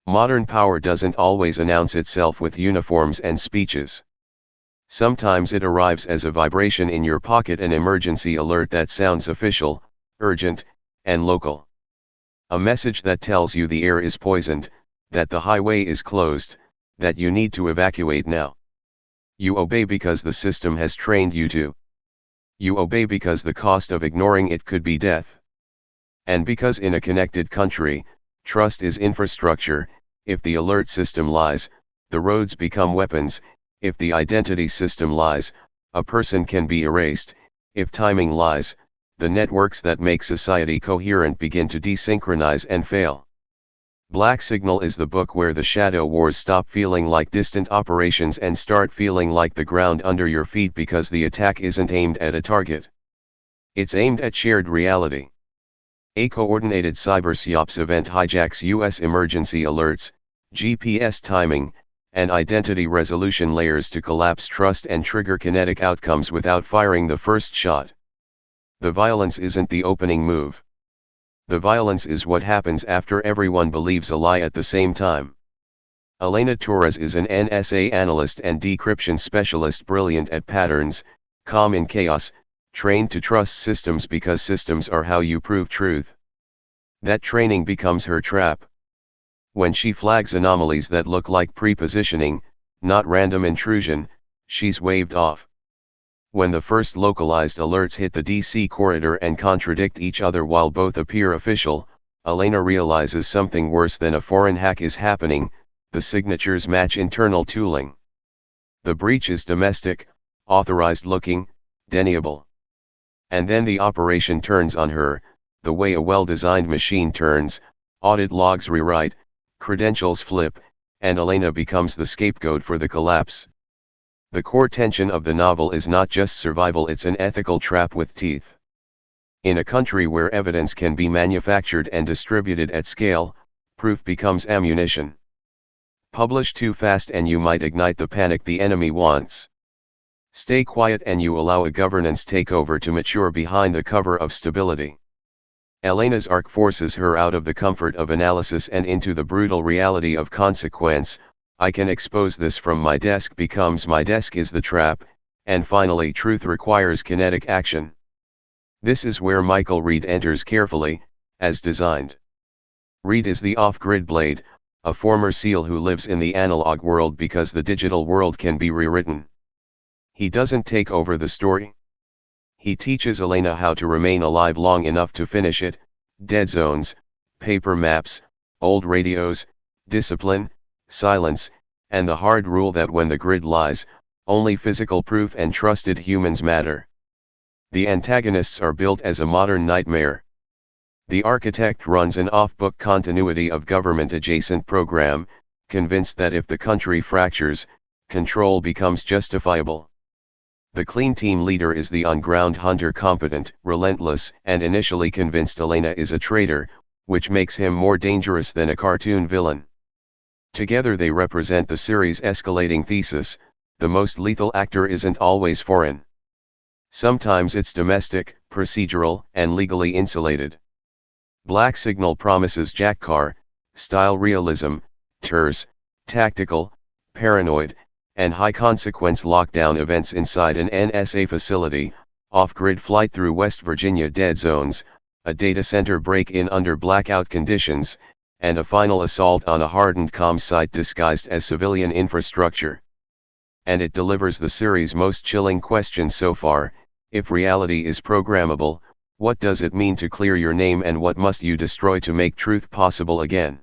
Modern power doesn't always announce itself with uniforms and speeches. Sometimes it arrives as a vibration in your pocket, an emergency alert that sounds official, urgent, and local. A message that tells you the air is poisoned, that the highway is closed, that you need to evacuate now. You obey because the system has trained you to. You obey because the cost of ignoring it could be death. And because in a connected country, trust is infrastructure. If the alert system lies, the roads become weapons. If the identity system lies, a person can be erased. If timing lies, the networks that make society coherent begin to desynchronize and fail. Black Signal is the book where the shadow wars stop feeling like distant operations and start feeling like the ground under your feet, because the attack isn't aimed at a target. It's aimed at shared reality. A coordinated cyber-SYOPS event hijacks U.S. emergency alerts, GPS timing, and identity resolution layers to collapse trust and trigger kinetic outcomes without firing the first shot. The violence isn't the opening move. The violence is what happens after everyone believes a lie at the same time. Elena Torres is an NSA analyst and decryption specialist, brilliant at patterns, calm in chaos, trained to trust systems because systems are how you prove truth. That training becomes her trap. When she flags anomalies that look like pre-positioning, not random intrusion, she's waved off. When the first localized alerts hit the DC corridor and contradict each other while both appear official, Elena realizes something worse than a foreign hack is happening. The signatures match internal tooling. The breach is domestic, authorized looking, deniable. And then the operation turns on her, the way a well-designed machine turns. Audit logs rewrite, credentials flip, and Elena becomes the scapegoat for the collapse. The core tension of the novel is not just survival, it's an ethical trap with teeth. In a country where evidence can be manufactured and distributed at scale, proof becomes ammunition. Publish too fast and you might ignite the panic the enemy wants. Stay quiet and you allow a governance takeover to mature behind the cover of stability. Elena's arc forces her out of the comfort of analysis and into the brutal reality of consequence. I can expose this from my desk becomes my desk is the trap, and finally truth requires kinetic action. This is where Michael Reed enters carefully, as designed. Reed is the off-grid blade, a former SEAL who lives in the analog world because the digital world can be rewritten. He doesn't take over the story. He teaches Elena how to remain alive long enough to finish it. Dead zones, paper maps, old radios, discipline, silence, and the hard rule that when the grid lies, only physical proof and trusted humans matter. The antagonists are built as a modern nightmare. The architect runs an off-book continuity of government-adjacent program, convinced that if the country fractures, control becomes justifiable. The clean team leader is the on-ground hunter, competent, relentless, and initially convinced Elena is a traitor, which makes him more dangerous than a cartoon villain. Together they represent the series' escalating thesis: the most lethal actor isn't always foreign. Sometimes it's domestic, procedural, and legally insulated. Black Signal promises Jack Carr-style realism, terse, tactical, paranoid, and high-consequence lockdown events inside an NSA facility, off-grid flight through West Virginia dead zones, a data center break-in under blackout conditions, and a final assault on a hardened comm site disguised as civilian infrastructure. And it delivers the series' most chilling question so far: if reality is programmable, what does it mean to clear your name, and what must you destroy to make truth possible again?